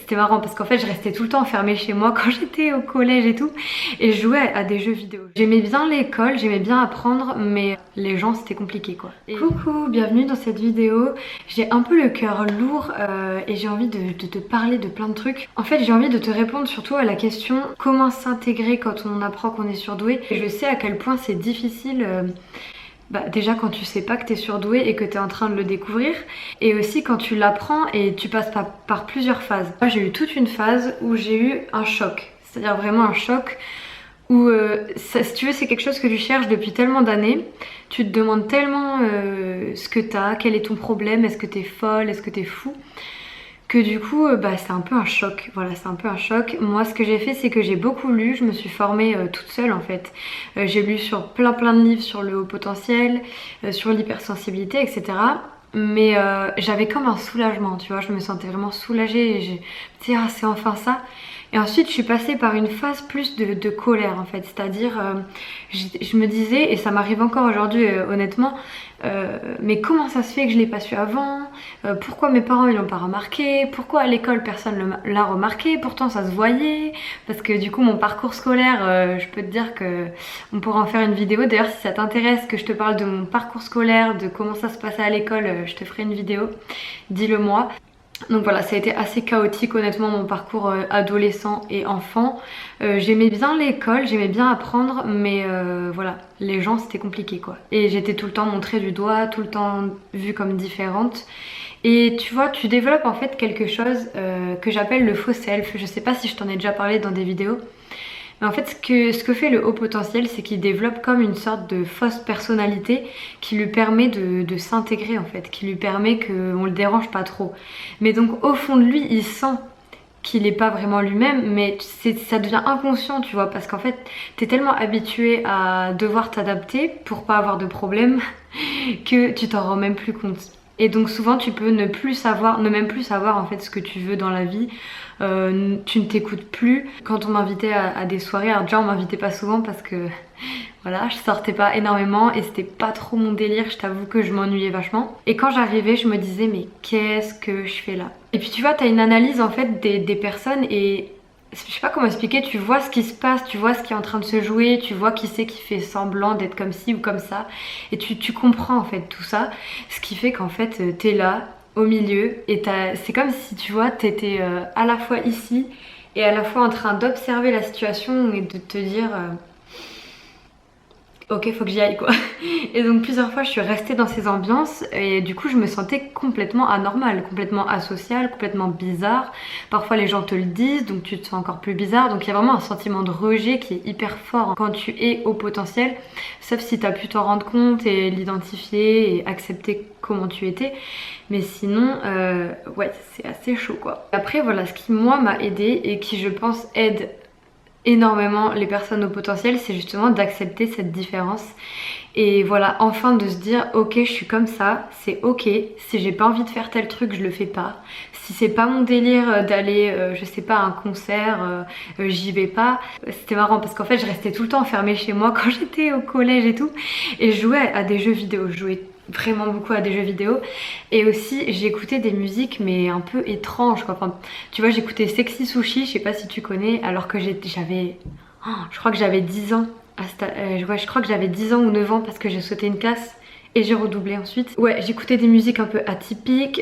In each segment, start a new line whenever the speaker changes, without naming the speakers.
c'était marrant parce qu'en fait je restais tout le temps enfermée chez moi quand j'étais au collège et tout, et je jouais à des jeux vidéo. J'aimais bien l'école, j'aimais bien apprendre, mais les gens c'était compliqué quoi. Coucou, bienvenue dans cette vidéo. J'ai un peu le cœur lourd et j'ai envie de te parler de plein de trucs. En fait j'ai envie de te répondre surtout à la question comment s'intégrer quand on apprend qu'on est surdoué. Et je sais à quel point c'est difficile. Déjà quand tu sais pas que t'es surdoué et que t'es en train de le découvrir, et aussi quand tu l'apprends et tu passes par plusieurs phases. Moi j'ai eu toute une phase où j'ai eu un choc, c'est-à-dire vraiment un choc où si tu veux c'est quelque chose que tu cherches depuis tellement d'années, tu te demandes tellement ce que t'as, quel est ton problème, est-ce que t'es folle, est-ce que t'es fou, que du coup c'est un peu un choc. Voilà, c'est un peu un choc. Moi ce que j'ai fait c'est que j'ai beaucoup lu, je me suis formée toute seule en fait. J'ai lu sur plein de livres sur le haut potentiel, sur l'hypersensibilité, etc. Mais j'avais comme un soulagement, tu vois, je me sentais vraiment soulagée et je me disais ah c'est enfin ça. Et ensuite je suis passée par une phase plus de colère en fait, c'est-à-dire je me disais, et ça m'arrive encore aujourd'hui honnêtement, mais comment ça se fait que je l'ai pas su avant, pourquoi mes parents ils l'ont pas remarqué, pourquoi à l'école personne l'a remarqué, pourtant ça se voyait, parce que du coup mon parcours scolaire, je peux te dire que on pourra en faire une vidéo. D'ailleurs si ça t'intéresse que je te parle de mon parcours scolaire, de comment ça se passait à l'école, je te ferai une vidéo, dis-le moi. Donc voilà, ça a été assez chaotique honnêtement mon parcours adolescent et enfant. J'aimais bien l'école, j'aimais bien apprendre, mais voilà, les gens c'était compliqué quoi. Et j'étais tout le temps montrée du doigt, tout le temps vue comme différente. Et tu vois, tu développes en fait quelque chose que j'appelle le faux self. Je sais pas si je t'en ai déjà parlé dans des vidéos. Mais en fait ce que fait le haut potentiel, c'est qu'il développe comme une sorte de fausse personnalité qui lui permet de s'intégrer en fait, qui lui permet qu'on le dérange pas trop. Mais donc au fond de lui, il sent qu'il n'est pas vraiment lui-même, mais ça devient inconscient, tu vois, parce qu'en fait t'es tellement habitué à devoir t'adapter pour pas avoir de problème que tu t'en rends même plus compte. Et donc souvent tu peux ne même plus savoir en fait ce que tu veux dans la vie. Tu ne t'écoutes plus. Quand on m'invitait à des soirées, alors déjà on m'invitait pas souvent parce que voilà, je sortais pas énormément et c'était pas trop mon délire, je t'avoue que je m'ennuyais vachement. Et quand j'arrivais je me disais mais qu'est-ce que je fais là? Et puis tu vois, t'as une analyse en fait des personnes et je sais pas comment expliquer, tu vois ce qui se passe, tu vois ce qui est en train de se jouer, tu vois qui c'est qui fait semblant d'être comme ci ou comme ça, et tu comprends en fait tout ça, ce qui fait qu'en fait t'es là au milieu et c'est comme si tu vois t'étais à la fois ici et à la fois en train d'observer la situation et de te dire ok, faut que j'y aille quoi. Et donc plusieurs fois je suis restée dans ces ambiances et du coup je me sentais complètement anormale, complètement asociale, complètement bizarre. Parfois les gens te le disent donc tu te sens encore plus bizarre. Donc il y a vraiment un sentiment de rejet qui est hyper fort quand tu es au potentiel, sauf si tu as pu t'en rendre compte et l'identifier et accepter comment tu étais. Mais sinon ouais, c'est assez chaud quoi. Après voilà, ce qui moi m'a aidé et qui je pense aide énormément les personnes au potentiel, c'est justement d'accepter cette différence et voilà, enfin de se dire ok je suis comme ça, c'est ok, si j'ai pas envie de faire tel truc je le fais pas, si c'est pas mon délire d'aller je sais pas à un concert, j'y vais pas. C'était marrant parce qu'en fait je restais tout le temps enfermée chez moi quand j'étais au collège et tout, et je jouais à des jeux vidéo, je jouais vraiment beaucoup à des jeux vidéo et aussi j'écoutais des musiques mais un peu étranges quoi. Enfin, tu vois, j'écoutais Sexy Sushi, je sais pas si tu connais, alors que j'avais je crois que j'avais 10 ans ouais, je crois que j'avais 10 ans ou 9 ans parce que j'ai sauté une classe et j'ai redoublé ensuite. Ouais, j'écoutais des musiques un peu atypiques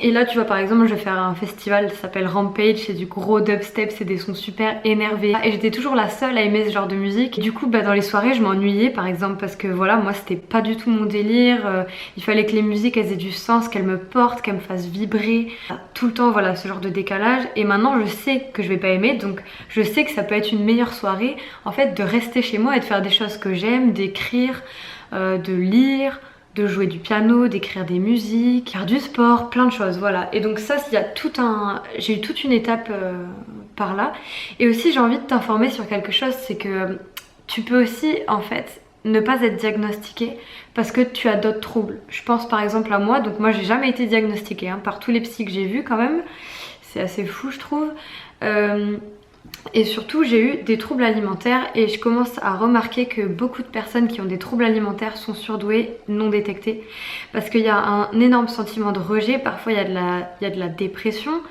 et là tu vois par exemple je vais faire un festival, ça s'appelle Rampage, c'est du gros dubstep, c'est des sons super énervés et j'étais toujours la seule à aimer ce genre de musique. Du coup dans les soirées je m'ennuyais par exemple parce que voilà, moi c'était pas du tout mon délire, il fallait que les musiques elles aient du sens, qu'elles me portent, qu'elles me fassent vibrer, tout le temps voilà ce genre de décalage. Et maintenant je sais que je vais pas aimer, donc je sais que ça peut être une meilleure soirée en fait de rester chez moi et de faire des choses que j'aime, d'écrire, de lire, de jouer du piano, d'écrire des musiques, faire du sport, plein de choses, voilà. Et donc ça, j'ai eu toute une étape par là. Et aussi j'ai envie de t'informer sur quelque chose, c'est que tu peux aussi en fait ne pas être diagnostiqué parce que tu as d'autres troubles. Je pense par exemple à moi, donc moi j'ai jamais été diagnostiquée hein, par tous les psys que j'ai vus quand même. C'est assez fou je trouve. Et surtout j'ai eu des troubles alimentaires et je commence à remarquer que beaucoup de personnes qui ont des troubles alimentaires sont surdouées non détectées parce qu'il y a un énorme sentiment de rejet, parfois il y a de la dépression,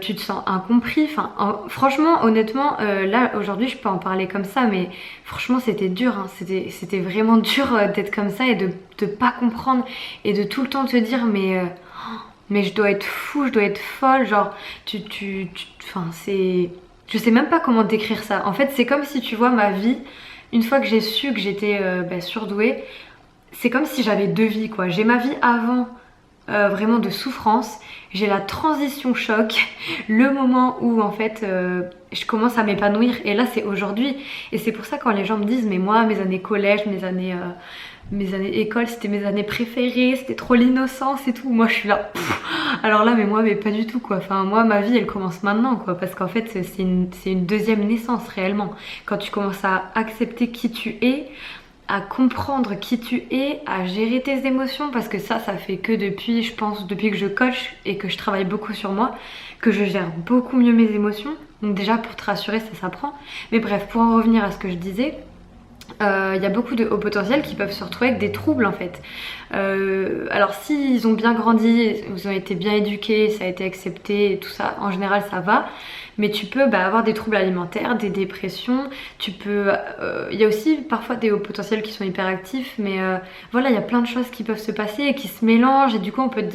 tu te sens incompris. Enfin, franchement, honnêtement, là aujourd'hui je peux en parler comme ça, mais franchement c'était dur, hein. C'était vraiment dur d'être comme ça et de pas comprendre et de tout le temps te dire mais je dois être fou, je dois être folle, genre enfin c'est... Je sais même pas comment décrire ça. En fait c'est comme si tu vois ma vie, une fois que j'ai su que j'étais surdouée, c'est comme si j'avais deux vies quoi. J'ai ma vie avant vraiment de souffrance, j'ai la transition choc, le moment où en fait je commence à m'épanouir et là c'est aujourd'hui. Et c'est pour ça quand les gens me disent mais moi mes années collège, mes années école c'était mes années préférées, c'était trop l'innocence et tout, moi je suis là alors là mais pas du tout quoi. Enfin moi ma vie elle commence maintenant quoi, parce qu'en fait c'est une deuxième naissance réellement. Quand tu commences à accepter qui tu es, à comprendre qui tu es, à gérer tes émotions, parce que ça fait que depuis, je pense, depuis que je coach et que je travaille beaucoup sur moi, que je gère beaucoup mieux mes émotions. Donc déjà pour te rassurer ça s'apprend. Mais bref, pour en revenir à ce que je disais, il y a beaucoup de hauts potentiels qui peuvent se retrouver avec des troubles en fait. Alors s'ils ont bien grandi, ils ont été bien éduqués, ça a été accepté et tout ça, en général ça va. Mais tu peux avoir des troubles alimentaires, des dépressions, tu peux... Il y a aussi parfois des hauts potentiels qui sont hyperactifs, mais voilà, il y a plein de choses qui peuvent se passer et qui se mélangent et du coup on peut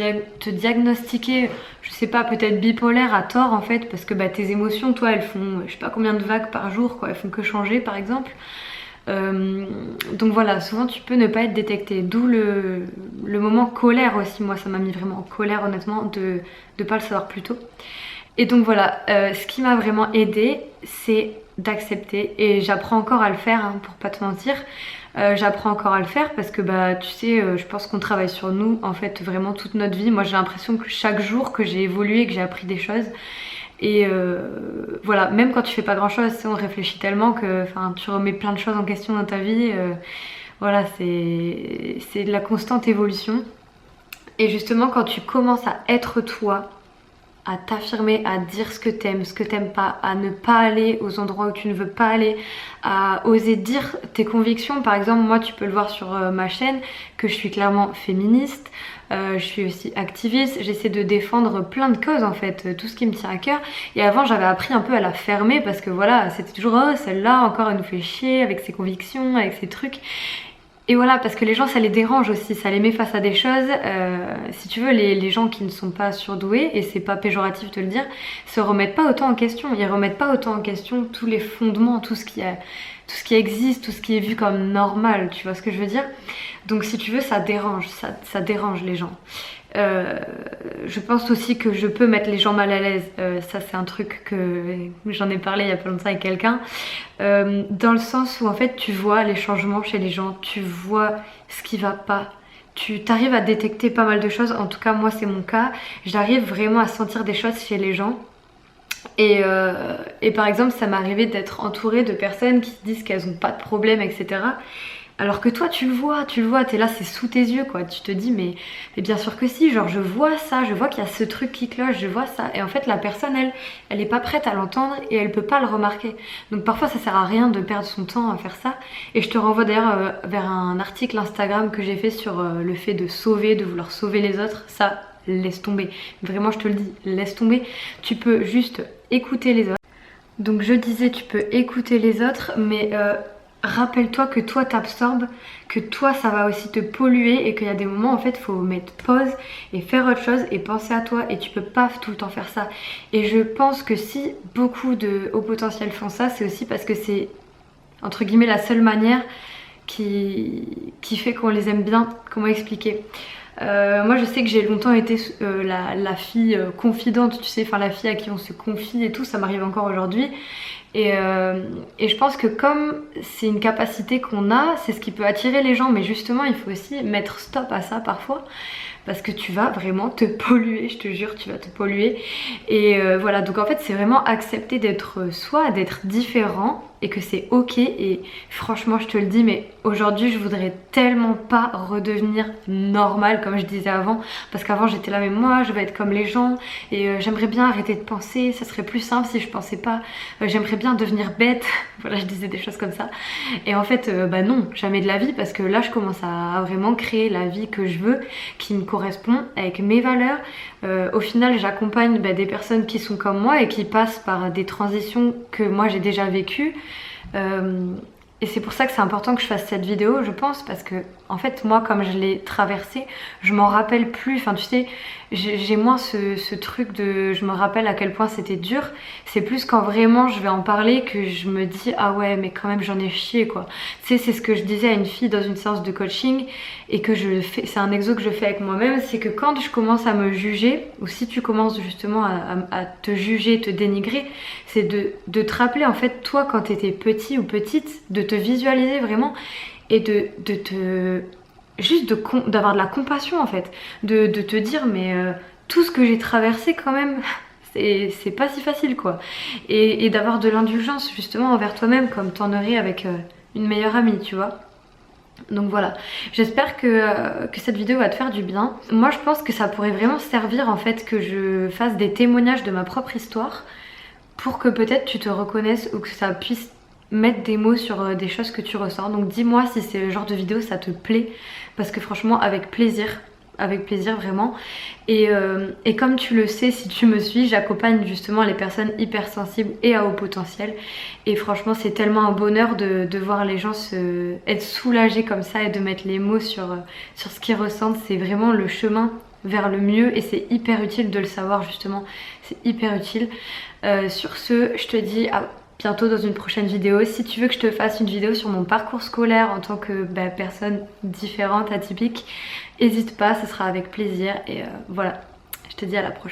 te diagnostiquer, je sais pas, peut-être bipolaire à tort en fait, parce que tes émotions, toi, elles font je sais pas combien de vagues par jour, quoi, elles font que changer par exemple. Donc voilà, souvent tu peux ne pas être détecté, d'où le moment colère aussi. Moi ça m'a mis vraiment en colère honnêtement de pas le savoir plus tôt. Et donc voilà, ce qui m'a vraiment aidée c'est d'accepter, et j'apprends encore à le faire hein, pour pas te mentir. J'apprends encore à le faire parce que tu sais, je pense qu'on travaille sur nous en fait vraiment toute notre vie. Moi j'ai l'impression que chaque jour que j'ai évolué, que j'ai appris des choses. Et voilà, même quand tu fais pas grand chose, on réfléchit tellement que tu remets plein de choses en question dans ta vie. Voilà, c'est de la constante évolution. Et justement quand tu commences à être toi, à t'affirmer, à dire ce que t'aimes pas, à ne pas aller aux endroits où tu ne veux pas aller, à oser dire tes convictions. Par exemple, moi tu peux le voir sur ma chaîne que je suis clairement féministe, je suis aussi activiste, j'essaie de défendre plein de causes en fait, tout ce qui me tient à cœur. Et avant j'avais appris un peu à la fermer parce que voilà, c'était toujours oh celle-là encore elle nous fait chier avec ses convictions, avec ses trucs. Et voilà, parce que les gens ça les dérange aussi, ça les met face à des choses. Si tu veux, les gens qui ne sont pas surdoués, et c'est pas péjoratif de le dire, se remettent pas autant en question. Ils remettent pas autant en question tous les fondements, tout ce qui existe, tout ce qui est vu comme normal, tu vois ce que je veux dire? Donc si tu veux, ça dérange, ça dérange les gens. Je pense aussi que je peux mettre les gens mal à l'aise, ça c'est un truc que j'en ai parlé il y a pas longtemps avec quelqu'un, dans le sens où en fait tu vois les changements chez les gens, tu vois ce qui va pas, tu t'arrives à détecter pas mal de choses. En tout cas moi c'est mon cas, j'arrive vraiment à sentir des choses chez les gens. Et par exemple ça m'est arrivé d'être entourée de personnes qui disent qu'elles ont pas de problème, etc. Alors que toi tu le vois, t'es là, c'est sous tes yeux quoi, tu te dis mais bien sûr que si, genre je vois ça, je vois qu'il y a ce truc qui cloche, je vois ça. Et en fait la personne elle est pas prête à l'entendre et elle peut pas le remarquer. Donc parfois ça sert à rien de perdre son temps à faire ça. Et je te renvoie d'ailleurs vers un article Instagram que j'ai fait sur le fait de vouloir sauver les autres. Ça, laisse tomber, vraiment je te le dis, laisse tomber. Tu peux juste écouter les autres. Donc je disais tu peux écouter les autres, mais rappelle-toi que toi t'absorbes, que toi ça va aussi te polluer et qu'il y a des moments en fait faut mettre pause et faire autre chose et penser à toi, et tu peux pas tout le temps faire ça. Et je pense que si beaucoup de hauts potentiels font ça, c'est aussi parce que c'est entre guillemets la seule manière qui fait qu'on les aime bien. Comment expliquer? Moi je sais que j'ai longtemps été la fille confidente, tu sais, enfin la fille à qui on se confie et tout, ça m'arrive encore aujourd'hui. Et je pense que comme c'est une capacité qu'on a, c'est ce qui peut attirer les gens, mais justement il faut aussi mettre stop à ça parfois, parce que tu vas vraiment te polluer, je te jure, tu vas te polluer. Et voilà, donc en fait c'est vraiment accepter d'être soi, d'être différent, et que c'est ok. Et franchement je te le dis, mais aujourd'hui je voudrais tellement pas redevenir normale comme je disais avant, parce qu'avant j'étais là mais moi je vais être comme les gens et j'aimerais bien arrêter de penser, ça serait plus simple si je pensais pas, j'aimerais bien devenir bête. Voilà, je disais des choses comme ça et en fait bah non, jamais de la vie, parce que là je commence à vraiment créer la vie que je veux, qui me correspond avec mes valeurs. Au final j'accompagne des personnes qui sont comme moi et qui passent par des transitions que moi j'ai déjà vécues. Et c'est pour ça que c'est important que je fasse cette vidéo, je pense, parce que en fait moi comme je l'ai traversée, je m'en rappelle plus, enfin tu sais, j'ai moins ce truc de je me rappelle à quel point c'était dur. C'est plus quand vraiment je vais en parler que je me dis ah ouais mais quand même j'en ai chié quoi. Tu sais, c'est ce que je disais à une fille dans une séance de coaching et que je fais, c'est un exo que je fais avec moi-même, c'est que quand je commence à me juger, ou si tu commences justement à te juger, te dénigrer, c'est de te rappeler en fait toi quand t'étais petit ou petite, de te visualiser vraiment et juste d'avoir de la compassion en fait, de te dire mais tout ce que j'ai traversé quand même c'est pas si facile quoi, et d'avoir de l'indulgence justement envers toi-même comme t'en aurais avec une meilleure amie, tu vois. Donc voilà, j'espère que cette vidéo va te faire du bien. Moi je pense que ça pourrait vraiment servir en fait que je fasse des témoignages de ma propre histoire pour que peut-être tu te reconnaisses ou que ça puisse mettre des mots sur des choses que tu ressens. Donc dis-moi si ce genre de vidéo ça te plaît, parce que franchement avec plaisir vraiment. Et comme tu le sais si tu me suis, j'accompagne justement les personnes hypersensibles et à haut potentiel, et franchement c'est tellement un bonheur de voir les gens être soulagés comme ça et de mettre les mots sur ce qu'ils ressentent. C'est vraiment le chemin vers le mieux et c'est hyper utile de le savoir justement, c'est hyper utile. Sur ce, je te dis à bientôt dans une prochaine vidéo. Si tu veux que je te fasse une vidéo sur mon parcours scolaire en tant que personne différente, atypique, n'hésite pas, ce sera avec plaisir. Et voilà, je te dis à la prochaine.